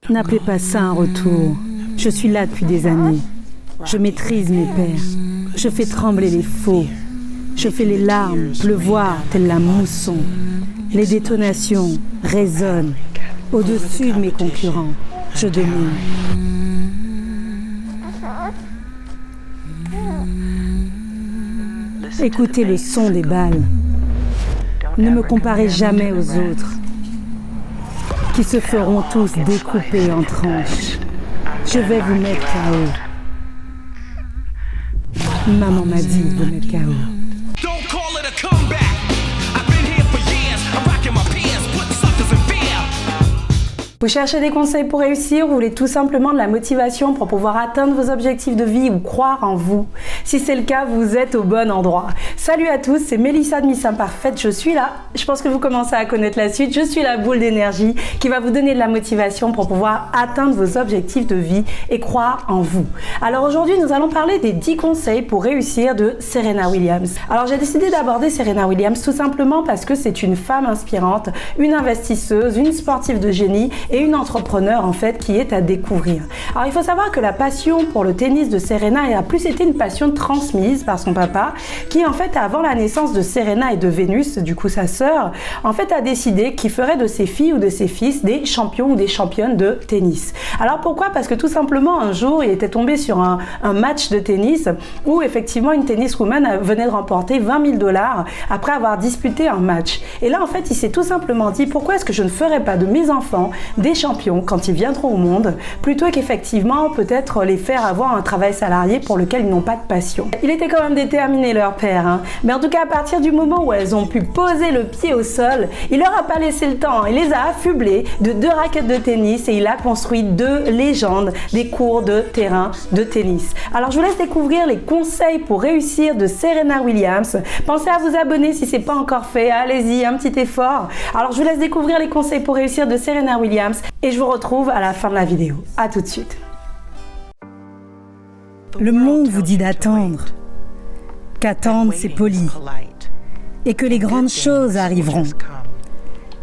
N'appelez pas ça un retour. Je suis là depuis des années. Je maîtrise mes pères. Je fais trembler les faux. Je fais les larmes pleuvoir telle la mousson. Les détonations résonnent au-dessus de mes concurrents. Je domine. Écoutez le son des balles. Ne me comparez jamais aux autres, qui se feront tous découper en tranches. Je vais vous mettre KO. Maman m'a dit de vous mettre KO. Vous cherchez des conseils pour réussir ou vous voulez tout simplement de la motivation pour pouvoir atteindre vos objectifs de vie ou croire en vous? Si c'est le cas, vous êtes au bon endroit. Salut à tous, c'est Mélissa de Miss Imparfaite, je suis là. Je pense que vous commencez à connaître la suite. Je suis la boule d'énergie qui va vous donner de la motivation pour pouvoir atteindre vos objectifs de vie et croire en vous. Alors aujourd'hui, nous allons parler des 10 conseils pour réussir de Serena Williams. Alors j'ai décidé d'aborder Serena Williams tout simplement parce que c'est une femme inspirante, une investisseuse, une sportive de génie et une entrepreneur en fait qui est à découvrir. Alors il faut savoir que la passion pour le tennis de Serena a plus été une passion transmise par son papa qui en fait avant la naissance de Serena et de Vénus, du coup sa sœur, en fait a décidé qu'il ferait de ses filles ou de ses fils des champions ou des championnes de tennis. Alors pourquoi? Parce que tout simplement un jour il était tombé sur un match de tennis où effectivement une tenniswoman venait de remporter 20 000 $ après avoir disputé un match. Et là en fait il s'est tout simplement dit pourquoi est-ce que je ne ferais pas de mes enfants des champions quand ils viendront au monde, plutôt qu'effectivement peut-être les faire avoir un travail salarié pour lequel ils n'ont pas de passion. Il était quand même déterminé leur père, hein. Mais en tout cas à partir du moment où elles ont pu poser le pied au sol, il leur a pas laissé le temps, il les a affublées de 2 raquettes de tennis et il a construit 2 légendes des cours de terrain de tennis. Alors je vous laisse découvrir les conseils pour réussir de Serena Williams. Pensez à vous abonner si c'est pas encore fait, allez-y, un petit effort. Alors je vous laisse découvrir les conseils pour réussir de Serena Williams et je vous retrouve à la fin de la vidéo. À tout de suite. Le monde vous dit d'attendre, qu'attendre c'est poli, et que les grandes choses arriveront.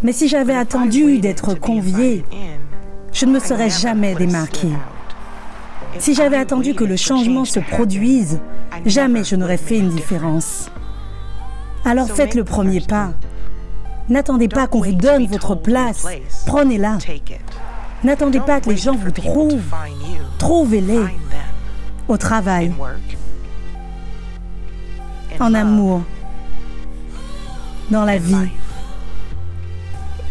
Mais si j'avais attendu d'être convié, je ne me serais jamais démarqué. Si j'avais attendu que le changement se produise, jamais je n'aurais fait une différence. Alors faites le premier pas. N'attendez pas qu'on vous donne votre place, prenez-la. N'attendez pas que les gens vous trouvent, trouvez-les. Au travail, en amour, dans la vie.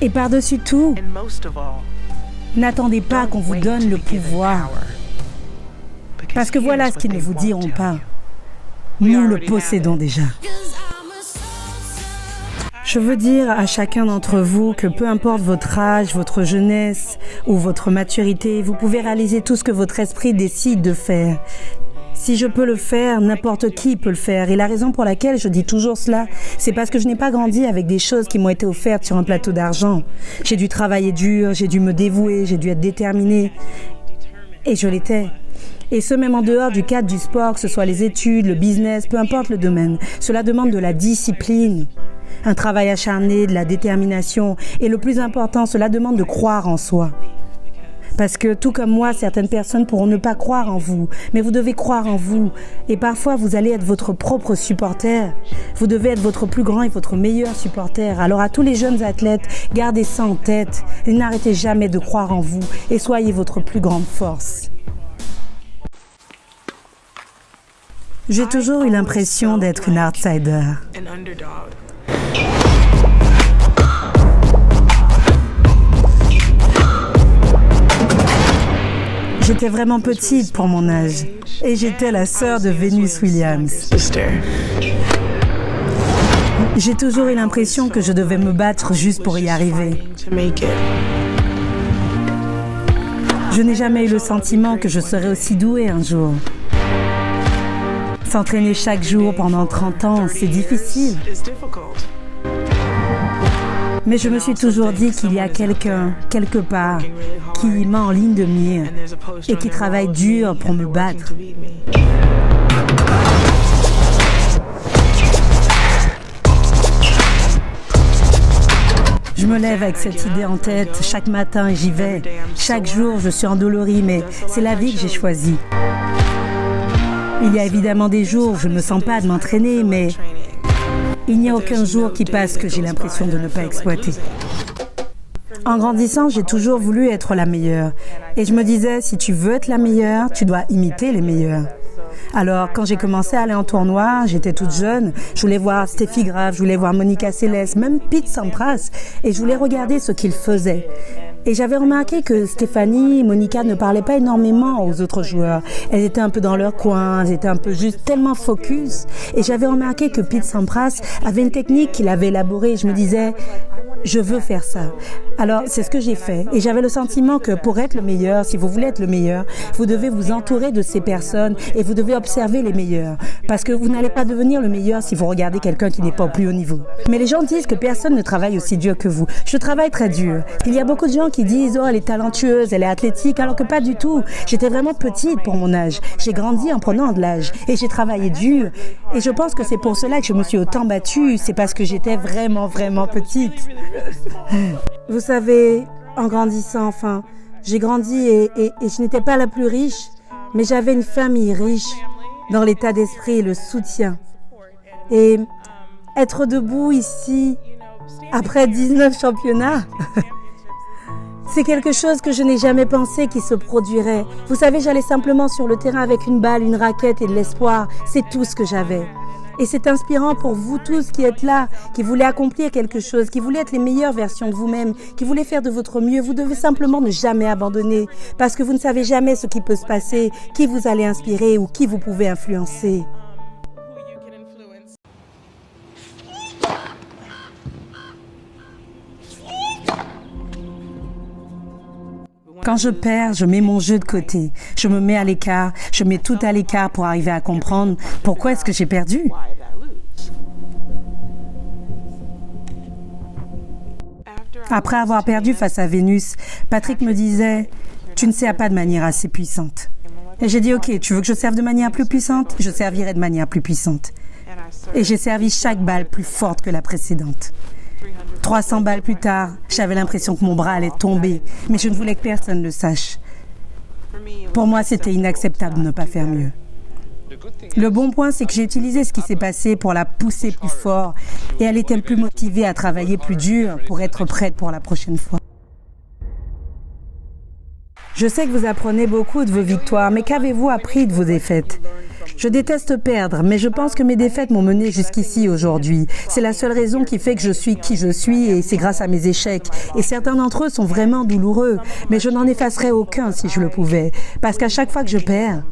Et par-dessus tout, n'attendez pas qu'on vous donne le pouvoir. Parce que voilà ce qu'ils ne vous diront pas. Nous le possédons déjà. Je veux dire à chacun d'entre vous que peu importe votre âge, votre jeunesse ou votre maturité, vous pouvez réaliser tout ce que votre esprit décide de faire. Si je peux le faire, n'importe qui peut le faire. Et la raison pour laquelle je dis toujours cela, c'est parce que je n'ai pas grandi avec des choses qui m'ont été offertes sur un plateau d'argent. J'ai dû travailler dur, j'ai dû me dévouer, j'ai dû être déterminée. Et je l'étais. Et ce même en dehors du cadre du sport, que ce soit les études, le business, peu importe le domaine. Cela demande de la discipline. Un travail acharné, de la détermination et le plus important, cela demande de croire en soi. Parce que tout comme moi, certaines personnes pourront ne pas croire en vous, mais vous devez croire en vous. Et parfois, vous allez être votre propre supporter. Vous devez être votre plus grand et votre meilleur supporter. Alors à tous les jeunes athlètes, gardez ça en tête et n'arrêtez jamais de croire en vous et soyez votre plus grande force. J'ai toujours eu l'impression d'être une outsider. J'étais vraiment petite pour mon âge et j'étais la sœur de Venus Williams. J'ai toujours eu l'impression que je devais me battre juste pour y arriver. Je n'ai jamais eu le sentiment que je serais aussi douée un jour. S'entraîner chaque jour pendant 30 ans, c'est difficile. Mais je me suis toujours dit qu'il y a quelqu'un, quelque part, qui m'a en ligne de mire et qui travaille dur pour me battre. Je me lève avec cette idée en tête chaque matin et j'y vais. Chaque jour, je suis endolorie, mais c'est la vie que j'ai choisie. Il y a évidemment des jours où je ne me sens pas de m'entraîner, mais il n'y a aucun jour qui passe que j'ai l'impression de ne pas exploiter. En grandissant, j'ai toujours voulu être la meilleure. Et je me disais, si tu veux être la meilleure, tu dois imiter les meilleurs. Alors, quand j'ai commencé à aller en tournoi, j'étais toute jeune, je voulais voir Steffi Graf, je voulais voir Monica Seles, même Pete Sampras, et je voulais regarder ce qu'ils faisaient. Et j'avais remarqué que Stéphanie et Monica ne parlaient pas énormément aux autres joueurs. Elles étaient un peu dans leur coin, elles étaient un peu juste tellement focus. Et j'avais remarqué que Pete Sampras avait une technique qu'il avait élaborée. Je me disais, je veux faire ça. Alors, c'est ce que j'ai fait. Et j'avais le sentiment que pour être le meilleur, si vous voulez être le meilleur, vous devez vous entourer de ces personnes et vous devez observer les meilleurs. Parce que vous n'allez pas devenir le meilleur si vous regardez quelqu'un qui n'est pas au plus haut niveau. Mais les gens disent que personne ne travaille aussi dur que vous. Je travaille très dur. Il y a beaucoup de gens qui disent « Oh, elle est talentueuse, elle est athlétique », alors que pas du tout. J'étais vraiment petite pour mon âge. J'ai grandi en prenant de l'âge et j'ai travaillé dur. Et je pense que c'est pour cela que je me suis autant battue. C'est parce que j'étais vraiment petite. Vous savez, en grandissant, j'ai grandi et je n'étais pas la plus riche, mais j'avais une famille riche dans l'état d'esprit et le soutien. Et être debout ici, après 19 championnats, c'est quelque chose que je n'ai jamais pensé qui se produirait. Vous savez, j'allais simplement sur le terrain avec une balle, une raquette et de l'espoir. C'est tout ce que j'avais. Et c'est inspirant pour vous tous qui êtes là, qui voulez accomplir quelque chose, qui voulez être les meilleures versions de vous-même, qui voulez faire de votre mieux. Vous devez simplement ne jamais abandonner parce que vous ne savez jamais ce qui peut se passer, qui vous allez inspirer ou qui vous pouvez influencer. Quand je perds, je mets mon jeu de côté. Je me mets à l'écart, je mets tout à l'écart pour arriver à comprendre pourquoi est-ce que j'ai perdu. Après avoir perdu face à Vénus, Patrick me disait « Tu ne sers pas de manière assez puissante ». Et j'ai dit « Ok, tu veux que je serve de manière plus puissante ? Je servirai de manière plus puissante ». Et j'ai servi chaque balle plus forte que la précédente. 300 balles plus tard, j'avais l'impression que mon bras allait tomber, mais je ne voulais que personne le sache. Pour moi, c'était inacceptable de ne pas faire mieux. Le bon point, c'est que j'ai utilisé ce qui s'est passé pour la pousser plus fort et elle était plus motivée à travailler plus dur pour être prête pour la prochaine fois. Je sais que vous apprenez beaucoup de vos victoires, mais qu'avez-vous appris de vos défaites ? Je déteste perdre, mais je pense que mes défaites m'ont mené jusqu'ici aujourd'hui. C'est la seule raison qui fait que je suis qui je suis et c'est grâce à mes échecs. Et certains d'entre eux sont vraiment douloureux, mais je n'en effacerais aucun si je le pouvais. Parce qu'à chaque fois que je perds,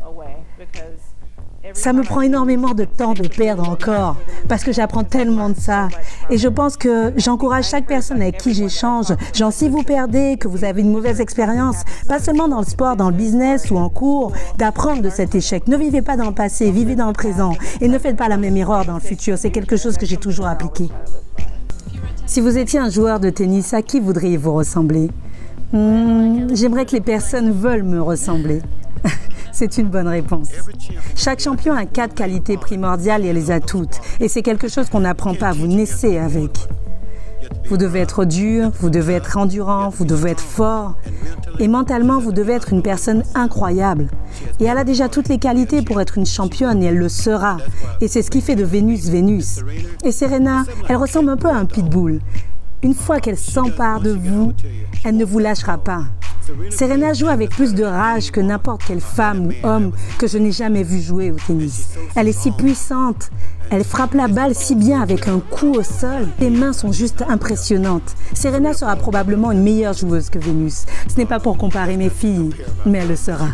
ça me prend énormément de temps de perdre encore, parce que j'apprends tellement de ça. Et je pense que j'encourage chaque personne avec qui j'échange. Genre, si vous perdez, que vous avez une mauvaise expérience, pas seulement dans le sport, dans le business ou en cours, d'apprendre de cet échec. Ne vivez pas dans le passé, vivez dans le présent. Et ne faites pas la même erreur dans le futur. C'est quelque chose que j'ai toujours appliqué. Si vous étiez un joueur de tennis, à qui voudriez-vous ressembler ? J'aimerais que les personnes veulent me ressembler. C'est une bonne réponse. Chaque champion a 4 qualités primordiales et elle les a toutes. Et c'est quelque chose qu'on n'apprend pas, vous naissez avec. Vous devez être dur, vous devez être endurant, vous devez être fort. Et mentalement, vous devez être une personne incroyable. Et elle a déjà toutes les qualités pour être une championne et elle le sera. Et c'est ce qui fait de Vénus Vénus. Et Serena, elle ressemble un peu à un pitbull. Une fois qu'elle s'empare de vous, elle ne vous lâchera pas. Serena joue avec plus de rage que n'importe quelle femme ou homme que je n'ai jamais vu jouer au tennis. Elle est si puissante, elle frappe la balle si bien avec un coup au sol. Ses mains sont juste impressionnantes. Serena sera probablement une meilleure joueuse que Vénus. Ce n'est pas pour comparer mes filles, mais elle le sera.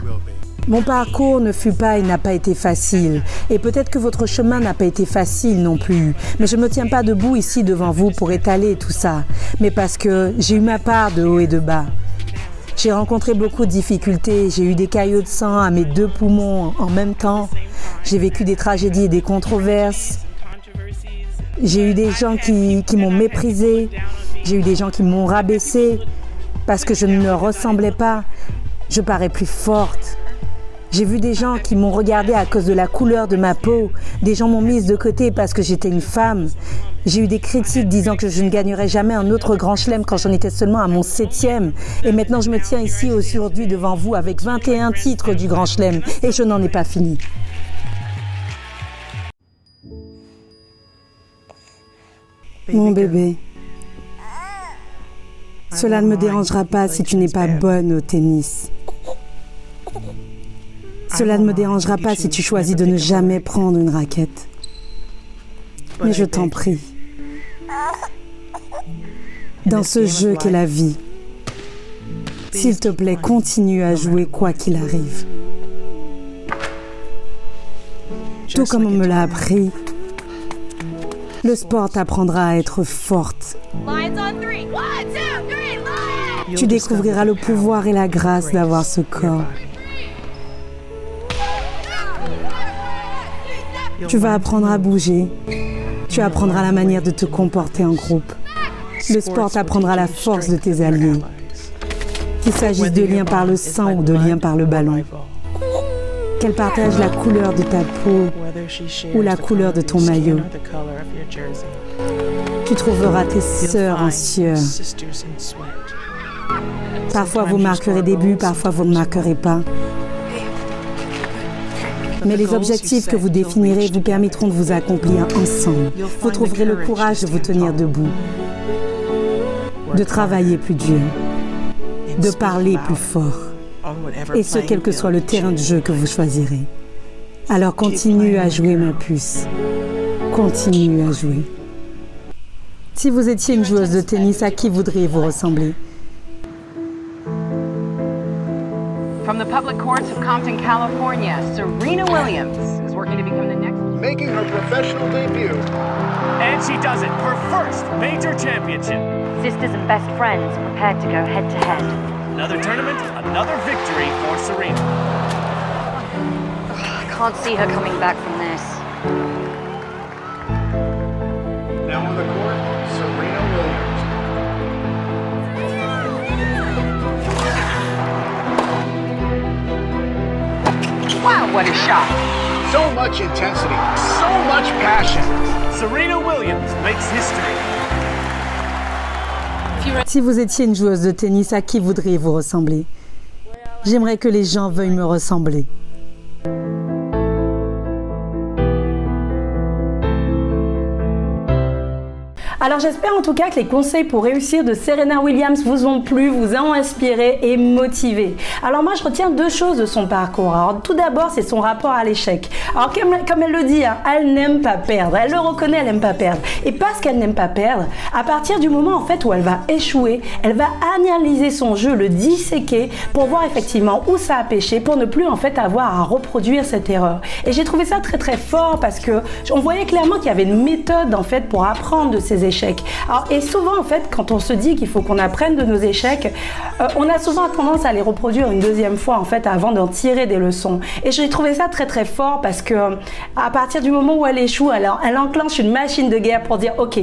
Mon parcours ne fut pas et n'a pas été facile. Et peut-être que votre chemin n'a pas été facile non plus. Mais je ne me tiens pas debout ici devant vous pour étaler tout ça. Mais parce que j'ai eu ma part de haut et de bas. J'ai rencontré beaucoup de difficultés, j'ai eu des caillots de sang à mes 2 poumons en même temps. J'ai vécu des tragédies et des controverses. J'ai eu des gens qui m'ont méprisé. J'ai eu des gens qui m'ont rabaissée parce que je ne leur ressemblais pas. Je parais plus forte. J'ai vu des gens qui m'ont regardée à cause de la couleur de ma peau. Des gens m'ont mise de côté parce que j'étais une femme. J'ai eu des critiques disant que je ne gagnerais jamais un autre grand chelem quand j'en étais seulement à mon 7e. Et maintenant, je me tiens ici aujourd'hui devant vous avec 21 titres du grand chelem. Et je n'en ai pas fini. Mon bébé, cela ne me dérangera pas si tu n'es pas bonne au tennis. Cela ne me dérangera pas si tu choisis de ne jamais prendre une raquette. Mais je t'en prie, dans ce jeu qu'est la vie, s'il te plaît, continue à jouer quoi qu'il arrive. Tout comme on me l'a appris, le sport t'apprendra à être forte. Tu découvriras le pouvoir et la grâce d'avoir ce corps. Tu vas apprendre à bouger. Tu apprendras la manière de te comporter en groupe. Le sport t'apprendra la force de tes alliés. Qu'il s'agisse de liens par le sang ou de liens par le ballon. Qu'elle partage la couleur de ta peau ou la couleur de ton maillot. Tu trouveras tes sœurs en sueur. Parfois vous marquerez des buts, parfois vous ne marquerez pas. Mais les objectifs que vous définirez vous permettront de vous accomplir ensemble. Vous trouverez le courage de vous tenir debout, de travailler plus dur, de parler plus fort, et ce, quel que soit le terrain de jeu que vous choisirez. Alors continue à jouer, ma puce. Continue à jouer. Si vous étiez une joueuse de tennis, à qui voudriez-vous ressembler? From the public courts of Compton, California, Serena Williams is working to become the next... Making her professional debut. And she does it, her first major championship. Sisters and best friends prepared to go head-to-head. Another tournament, another victory for Serena. I can't see her coming back from this. Now on the court, Serena Williams. Wow, what a shot! So much intensity, so much passion. Serena Williams makes history. Si vous étiez une joueuse de tennis, à qui voudriez-vous ressembler? J'aimerais que les gens veuillent me ressembler. Alors j'espère en tout cas que les conseils pour réussir de Serena Williams vous ont plu, vous ont inspiré et motivé. Alors moi je retiens deux choses de son parcours. Alors tout d'abord c'est son rapport à l'échec. Alors comme elle le dit, hein, elle n'aime pas perdre. Elle le reconnaît, elle n'aime pas perdre. Et parce qu'elle n'aime pas perdre, à partir du moment en fait où elle va échouer, elle va analyser son jeu, le disséquer pour voir effectivement où ça a péché, pour ne plus en fait avoir à reproduire cette erreur. Et j'ai trouvé ça très très fort parce que on voyait clairement qu'il y avait une méthode en fait pour apprendre de ses échecs. Alors, et souvent en fait quand on se dit qu'il faut qu'on apprenne de nos échecs, on a souvent tendance à les reproduire une deuxième fois en fait avant d'en tirer des leçons. Et j'ai trouvé ça très très fort parce que à partir du moment où elle échoue, alors elle enclenche une machine de guerre pour dire ok,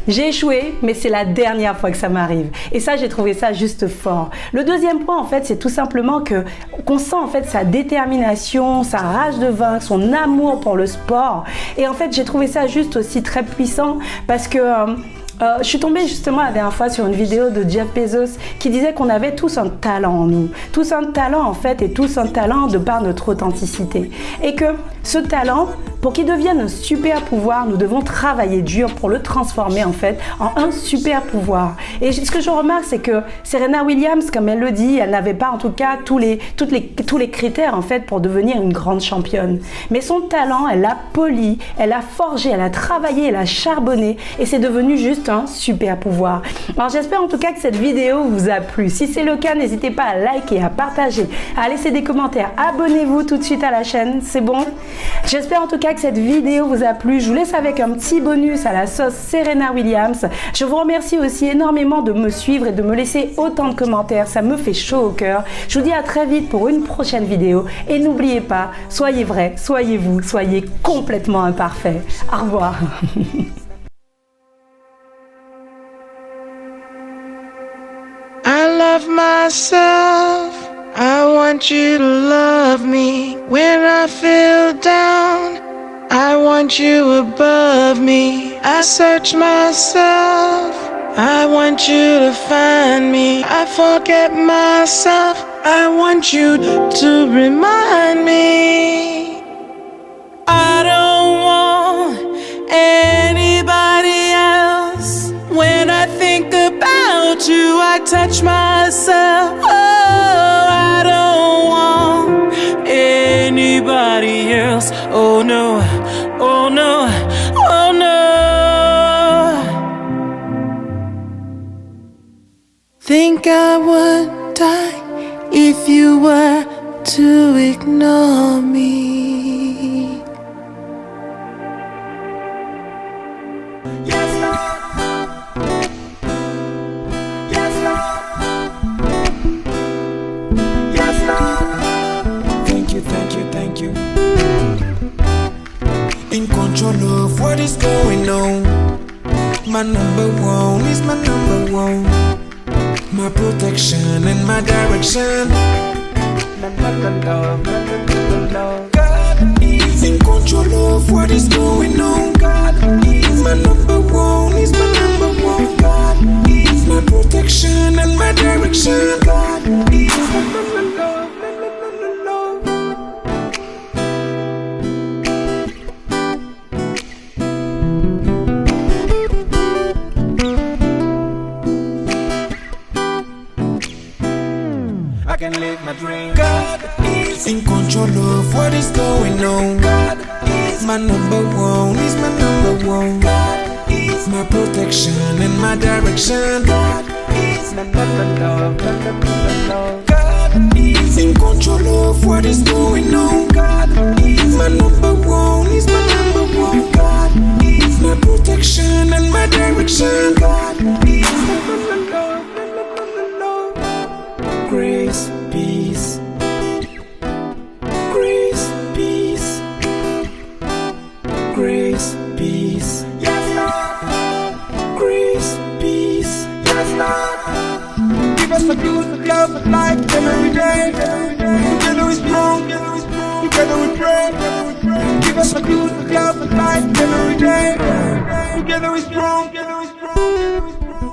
j'ai échoué mais c'est la dernière fois que ça m'arrive. Et ça j'ai trouvé ça juste fort. Le deuxième point en fait c'est tout simplement qu'on sent en fait sa détermination, sa rage de vaincre, son amour pour le sport. Et en fait j'ai trouvé ça juste aussi très puissant parce que je suis tombée justement la dernière fois sur une vidéo de Jeff Bezos qui disait qu'on avait tous un talent en nous. Tous un talent en fait et tous un talent de par notre authenticité. Et que ce talent, pour qu'il devienne un super pouvoir, nous devons travailler dur pour le transformer en fait en un super pouvoir. Et ce que je remarque, c'est que Serena Williams, comme elle le dit, elle n'avait pas en tout cas tous les critères en fait pour devenir une grande championne. Mais son talent, elle l'a poli, elle l'a forgé, elle a travaillé, elle a charbonné et c'est devenu juste un super pouvoir. Alors j'espère en tout cas que cette vidéo vous a plu. Si c'est le cas, n'hésitez pas à liker, à partager, à laisser des commentaires. Abonnez-vous tout de suite à la chaîne, c'est bon? J'espère en tout cas que cette vidéo vous a plu. Je vous laisse avec un petit bonus à la sauce Serena Williams. Je vous remercie aussi énormément de me suivre et de me laisser autant de commentaires. Ça me fait chaud au cœur. Je vous dis à très vite pour une prochaine vidéo. Et n'oubliez pas, soyez vrai, soyez vous, soyez complètement imparfait. Au revoir. myself. I want you to love me when I feel down. I want you above me. I search myself. I want you to find me. I forget myself. I want you to remind me. I don't want anybody else. When I think about you, I touch myself. Oh, I don't want anybody else. Oh no, oh no, oh no. Think I would die if you were to ignore me. Yes, Lord. Yes, Lord. Yes, Lord. Thank you, thank you, thank you. In control of what is going on. My number one is my number one. My protection and my direction. God is in control of what is going on. God is my number one. Is my number one. God is my protection and my direction. God is my number one. I can live my dream. God is in control of what is going on. God is my number one. Is my number one. God is my protection and my direction. God is my love. God is in control of what is going on. God is my number one. Is my number one. God is my protection and my direction. God is my love. Grace, peace. Grace, peace. Grace, peace. Yes, Lord. Grace, peace. Yes, Lord. Give us the good, the love, the life every day. Together we strong, together we pray. Give us the good, the love, the life every day. Together we strong,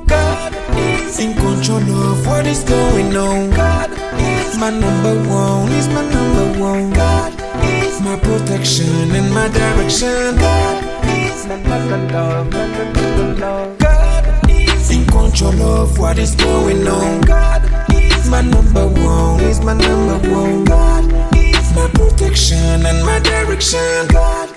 God is in control of what is going on. God is my number one. Is my number one. God is my protection and my direction. God is my love. God is in control of what is going on. God is my number one. Is my number one. God is my protection and my direction. God